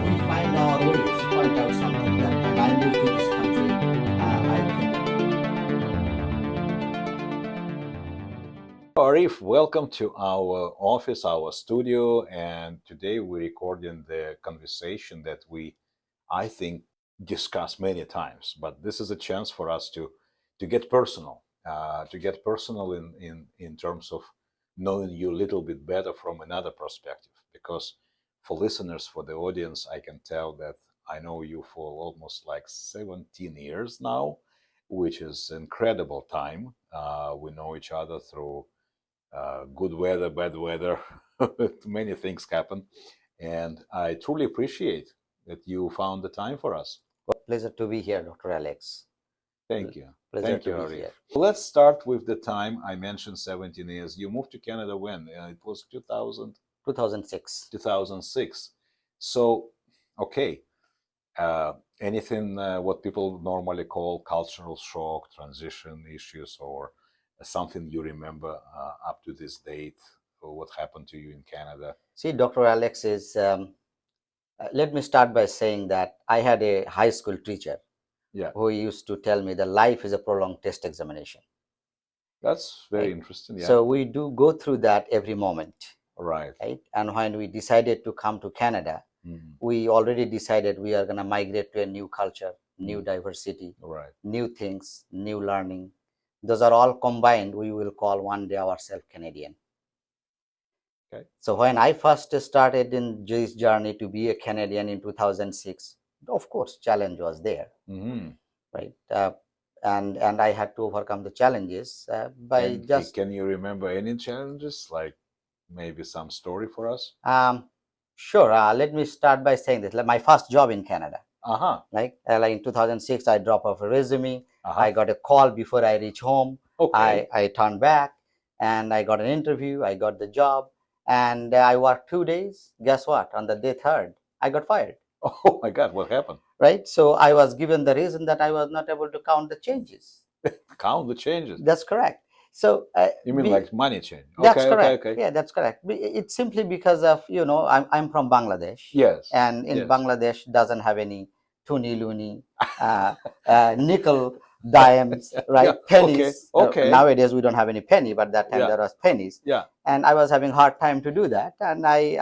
we find our ways, point out something that when I moved to this country, Arif, welcome to our office, our studio, and today we're recording the conversation that I think, discussed many times. But this is a chance for us to get personal, in terms of knowing you a little bit better from another perspective. Because for listeners, for the audience, I can tell that I know you for almost like 17 years now, which is incredible time. We know each other through good weather, bad weather, many things happen. And I truly appreciate that you found the time for us. pleasure to be here, Dr. Alex. Thank you. Pleasure Thank to you, be Arif. here. Let's start with the time I mentioned 17 years. You moved to Canada when? It was 2006. 2006. So, okay. Anything what people normally call cultural shock, transition issues, or something you remember up to this date, or what happened to you in Canada? See, Dr. Alex let me start by saying that I had a high school teacher Yeah, who used to tell me that life is a prolonged test examination. that's very Right? interesting. Yeah, So we do go through that every moment, right. right? And when we decided to come to Canada, Mhm. we already decided we are going to migrate to a new culture, new Mhm. diversity, Right. new things, new learning. Those are all combined. We will call one day ourselves Canadian. Okay. So when I first started in this journey to be a Canadian in 2006, of course, challenge was there, Mm-hmm. right? And I had to overcome the challenges by And just can you remember any challenges, like maybe some story for us? sure. Let me start by saying this. Like my first job in Canada, Uh-huh. like in 2006, I dropped off a resume. Uh-huh. I got a call before I reach home. Okay. I turned back and I got an interview. I got the job and I worked 2 days. Guess what? On the day third, I got fired. Oh my God, what happened? Right? So I was given the reason that I was not able to count the changes. Count the changes. That's correct. So You mean like money change? that's Okay, okay, correct. okay. Yeah, that's correct. It's simply because of I'm from Bangladesh, Yes, and in yes. Bangladesh doesn't have any tuni luni, nickel, dimes, Yeah, right? okay, Pennies. okay. Nowadays we don't have any penny, but that time Yeah, there was pennies, yeah. and I was having hard time to do that, and I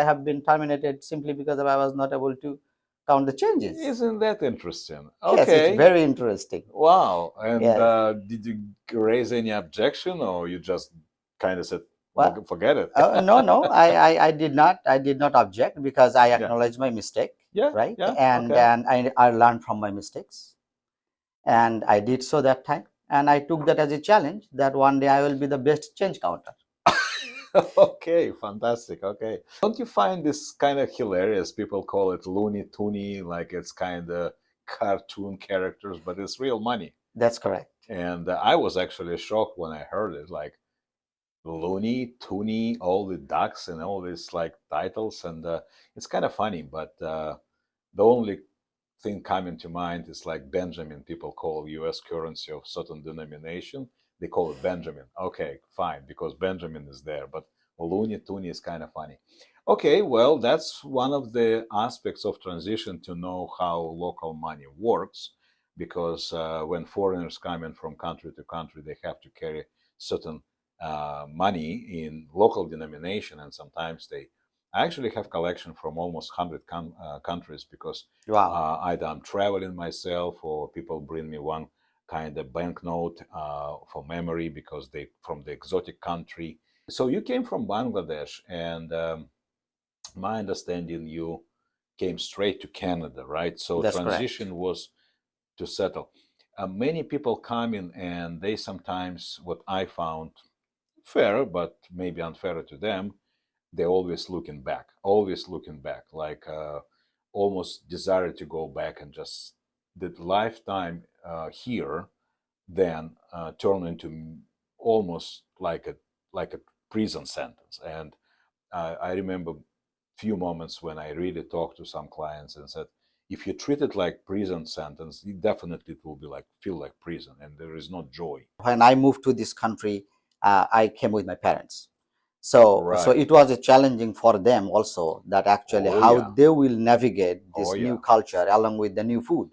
have been terminated simply because I was not able to count the changes. Isn't that interesting? Yes, it's Okay. very interesting. Wow. And Yes. did you raise any objection, or you just kind of said, Well, forget it? no, no, I did not. I did not object because I Yeah, acknowledged my mistake, yeah, right? yeah. And Okay. I learned from my mistakes, and I did so that time. And I took that as a challenge that one day I will be the best change counter. Okay, fantastic. Okay. Don't you find this kind of hilarious? People call it Looney Toony, like it's kind of cartoon characters, but it's real money. That's correct. And I was actually shocked when I heard it, like Looney, Toony, all the ducks and all these like titles. And it's kind of funny, but the only thing coming to mind is like Benjamin. People call US currency of certain denomination. They call it Benjamin. Okay, fine, because Benjamin is there. But Looney Tooney is kind of funny. Okay, well, that's one of the aspects of transition, to know how local money works, because when foreigners come in from country to country, they have to carry certain money in local denomination, and sometimes they actually have collection from almost 100 countries, because Wow. either I'm traveling myself, or people bring me one kind of banknote for memory because they from the exotic country. So you came from Bangladesh, and my understanding, you came straight to Canada, right? So That's correct. transition was to settle. Many people come in, and they sometimes, what I found fair, but maybe unfair to them, they're always looking back, like almost desire to go back and just the lifetime here, then turn into almost like a prison sentence. And I remember few moments when I really talked to some clients and said, if you treat it like prison sentence, it will be like feel like prison, and there is no joy. When I moved to this country, I came with my parents. So Right. it was a challenging for them also, that actually Oh how yeah. they will navigate Oh this new yeah. culture along with the new food,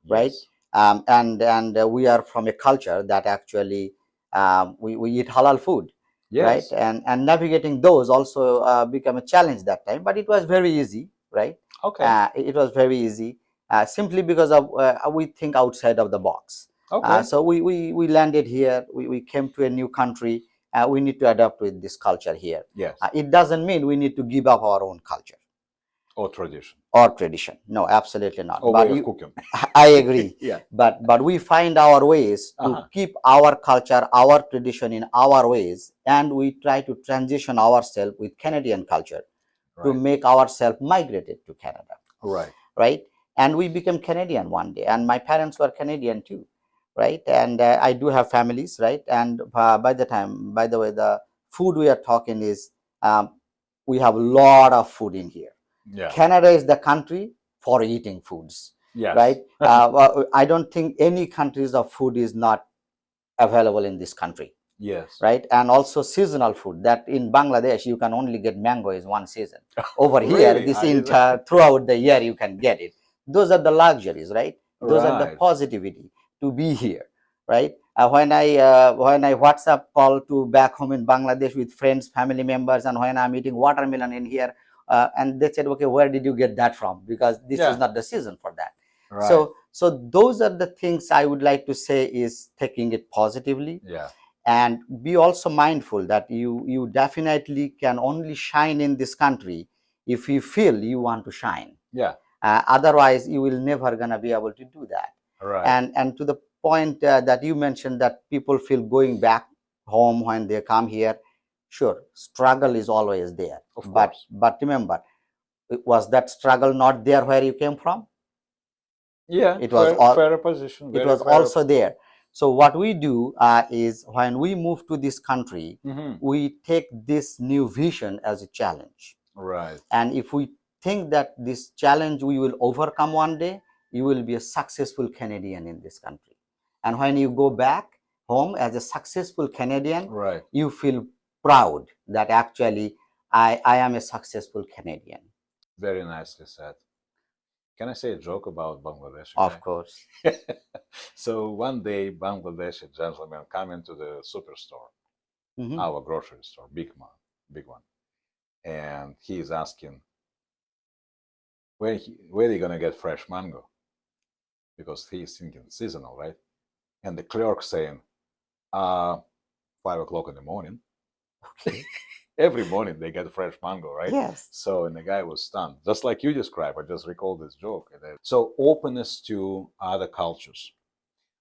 right? Yes. And we are from a culture that actually we eat halal food, right? Yes. And navigating those also become a challenge that time, but it was very easy, right? Okay. It was very easy, simply because of we think outside of the box. Okay. So we landed here, we came to a new country, we need to adapt with this culture here. Yes. It doesn't mean we need to give up our own culture Or tradition. or tradition. No, absolutely not. Or way But of you, cooking. I agree. Yeah. But we find our ways to Uh-huh. keep our culture, our tradition in our ways, and we try to transition ourselves with Canadian culture to Right. make ourselves migrated to Canada, Right. right? And we became Canadian one day, and my parents were Canadian too, right? And I do have families, right? And by the time, by the way, the food we are talking is, we have a lot of food in here. Yeah. Canada is the country for eating foods, Yes. right? I don't think any countries of food is not available in this country, Yes. right? And also seasonal food, that in Bangladesh you can only get mango is one season. Over here, Really? this I didn't. entire throughout the year you can get it. Those are the luxuries, right? Those are the Right. positivity to be here, right? When I WhatsApp call to back home in Bangladesh with friends, family members, and when I'm eating watermelon in here, and they said, okay, where did you get that from? Because this is Yeah. not the season for that. Right. So those are the things I would like to say, is taking it positively, Yeah. and be also mindful that you definitely can only shine in this country if you feel you want to shine. Yeah. Otherwise you will never gonna be able to do that. Right. And to the point that you mentioned, that people feel going back home when they come here, sure, struggle is always there, Of but course. remember, was that struggle not there where you came from? Yeah. It was Fair. all, Fair position. it Very was fair. also there. So what we do is, when we move to this country, Mm-hmm. we take this new vision as a challenge. Right. And if we think that this challenge we will overcome one day, you will be a successful Canadian in this country. And when you go back home as a successful Canadian, Right. you feel proud that actually I am a successful Canadian. Very nicely said. Can I say a joke about Bangladesh? Of course. Okay. So one day, Bangladeshi gentleman come into the superstore, Mhm. our grocery store, big one, and he is asking where are you gonna get fresh mango, because he's thinking seasonal, right? And the clerk saying, uh, 5 o'clock in the morning. Okay. Every morning they get fresh mango, right? Yes. So, and the guy was stunned, just like you described. I just recalled this joke. So, openness to other cultures,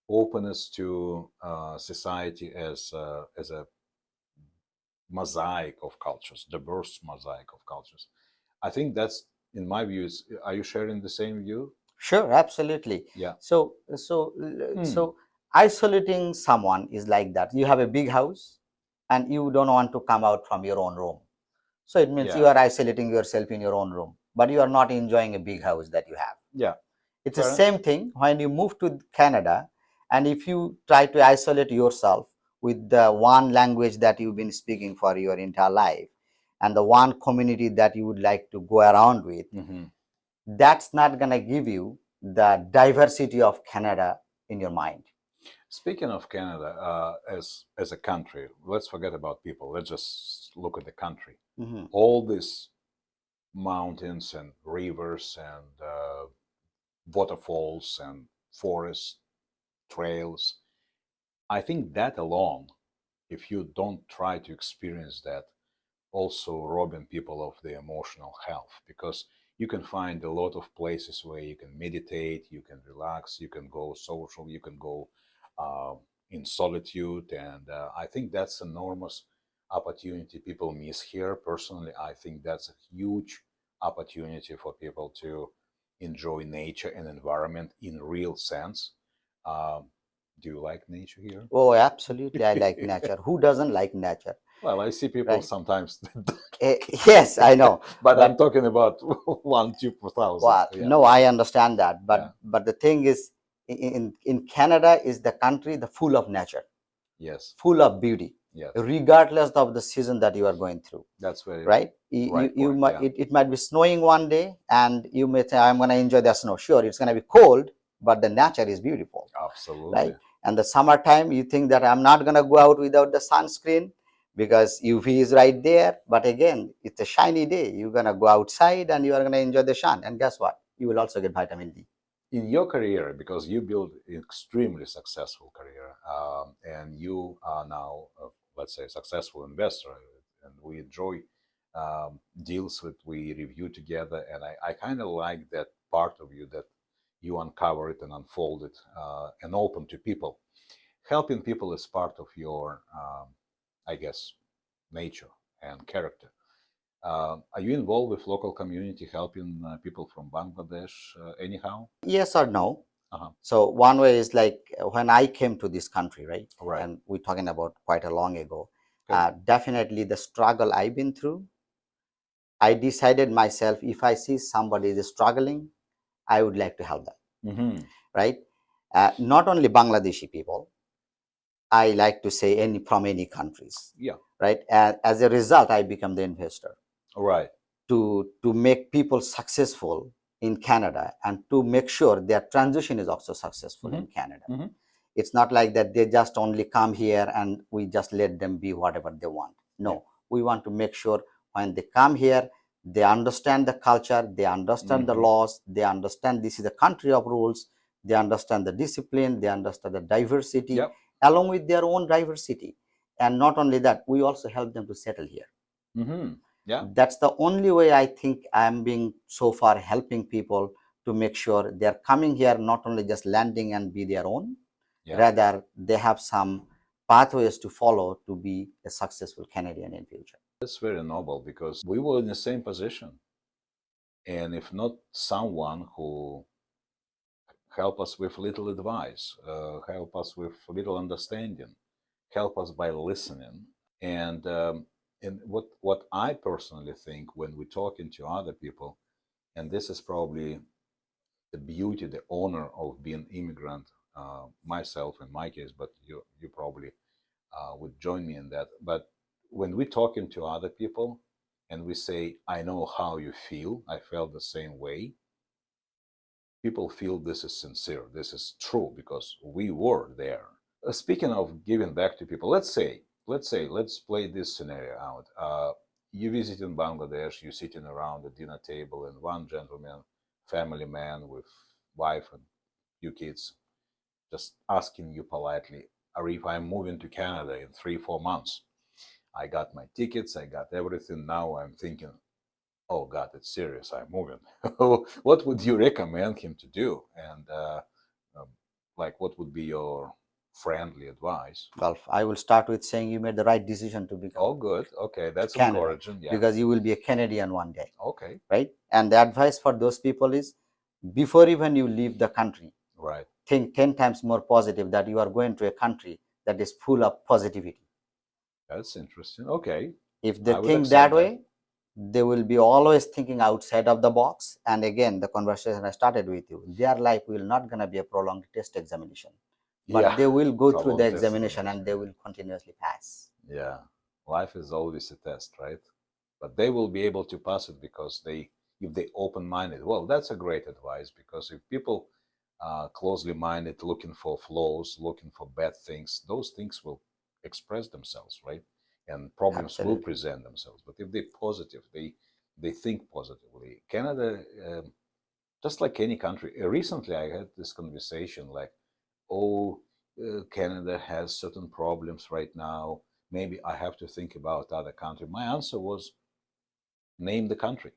openness to society as a mosaic of cultures, diverse mosaic of cultures. I think that's, in my views. Are you sharing the same view? Sure, absolutely. Yeah. Hmm. So isolating someone is like that. You have a big house and you don't want to come out from your own room. So it means you Yeah. are isolating yourself in your own room, but you are not enjoying a big house that you have. Yeah. It's the Fair enough. same thing when you move to Canada, and if you try to isolate yourself with the one language that you've been speaking for your entire life and the one community that you would like to go around with, Mhm. that's not going to give you the diversity of Canada in your mind. Speaking of Canada, as a country, let's forget about people. Let's just look at the country. Mhm. All these mountains and rivers and waterfalls and forests, trails. I think that alone, if you don't try to experience that, also robbing people of their emotional health, because you can find a lot of places where you can meditate, you can relax, you can go social, you can go uh, in solitude, and I think that's enormous opportunity people miss here. Personally, I think that's a huge opportunity for people to enjoy nature and environment in real sense. Um, do you like nature here? Oh, absolutely. I like nature. Who doesn't like nature, Well, I see people right? sometimes. Yes, I know. But I'm But talking about one, two per thousand. well, Yeah, no, I understand that. yeah, But the thing is, in Canada is the country the full of nature, yes, full of beauty. Yes, regardless of the season that you are going through. that's very Right? You, right you point. might, Yeah, it might be snowing one day, and you may say, I'm going to enjoy the snow. Sure, it's going to be cold, but the nature is beautiful, absolutely. right? And the summertime, you think that I'm not going to go out without the sunscreen because UV is right there. But again, it's a shiny day. You're going to go outside and you are going to enjoy the sun. And guess what? You will also get vitamin D. In your career, because you built an extremely successful career, and you are now, let's say, a successful investor, and we enjoy deals that we review together, and I kind of like that part of you that you uncover it and unfold it and open to people. Helping people is part of your, I guess, nature and character. Are you involved with local community, helping people from Bangladesh anyhow? Yes or no? Uh-huh. So one way is like when I came to this country, right? Right. And we're talking about quite a long ago. Okay. Definitely the struggle I've been through, I decided myself, if I see somebody is struggling, I would like to help them, Mm-hmm. right? Not only Bangladeshi people, I like to say any from any countries, Yeah. right? As a result, I become the investor Right. to make people successful in Canada and to make sure their transition is also successful in Canada. Mm-hmm. It's not like that they just only come here and we just let them be whatever they want. No, Yeah. we want to make sure when they come here, they understand the culture, they understand the laws, they understand this is a country of rules, they understand the discipline, they understand the diversity, Yep. along with their own diversity. And not only that, we also help them to settle here. Mm-hmm. Yeah. That's the only way I think I'm being so far helping people to make sure they're coming here, not only just landing and be their own, Yeah. rather they have some pathways to follow to be a successful Canadian in future. That's very noble because we were in the same position. And if not someone who help us with little advice, help us with little understanding, help us by listening. And what I personally think when we're talking to other people, and this is probably the beauty, the honor of being immigrant, myself in my case, but you probably would join me in that. But when we're talking to other people and we say, I know how you feel, I felt the same way, people feel this is sincere, this is true because we were there. Speaking of giving back to people, let's play this scenario out. You visit in Bangladesh, you're sitting around the dinner table, and one gentleman, family man with wife and few kids, just asking you politely, Arif, I'm moving to Canada in 3-4 months. I got my tickets, I got everything. Now I'm thinking, oh God, it's serious. I'm moving. What would you recommend him to do? And um, like, what would be your friendly advice? Well, I will start with saying you made the right decision to become Oh, good. Okay, to that's Canada encouraging. Yeah. because you will be a Canadian one day, Okay. right? And the advice for those people is before even you leave the country, Right. think 10 times more positive that you are going to a country that is full of positivity. That's interesting. Okay. If they I would think that accept that. way, they will be always thinking outside of the box. And again, the conversation I started with you, their life will not going to be a prolonged test examination, but Yeah. they will go through the Prolonged test examination examination. and they will continuously pass. Yeah. Life is always a test, right? But they will be able to pass it because if they open-minded. Well, that's a great advice because if people closely minded, looking for flaws, looking for bad things, those things will express themselves, right? And problems will Absolutely. present themselves. But if they're positive, they think positively. Canada, just like any country. Recently, I had this conversation like, oh, Canada has certain problems right now. Maybe I have to think about other country. My answer was, name the country.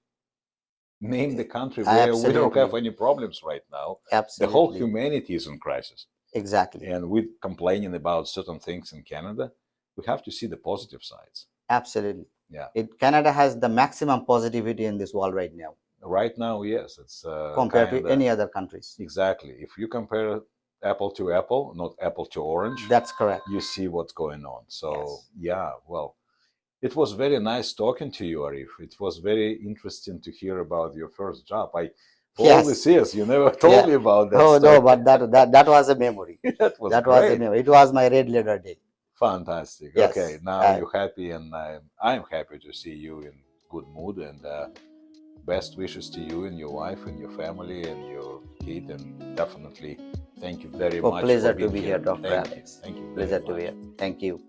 Name the country where we don't have Absolutely. any problems right now. The whole Absolutely. humanity is in crisis. Exactly. And we're complaining about certain things in Canada. We have to see the positive sides. Absolutely. Yeah. Canada has the maximum positivity in this world right now Right now, yes, it's compared to kind of any other countries. exactly. If you compare apple to apple, not apple to orange, That's correct. you see what's going on. So, Yes. yeah, well, it was very nice talking to you, Arif. It was very interesting to hear about your first job. For all Yes. these years, you never told me about that Oh story. no, but that was a memory. That was That was a great. memory. It was my red letter day. Fantastic. Okay, Yes. now you're happy, and I'm happy to see you in good mood. And best wishes to you and your wife and your family and your kid. And definitely, thank you very Oh, much for pleasure to being be here, here. Dr. Thank you. Alex. Thank you very Pleasure to be much. here. Thank you.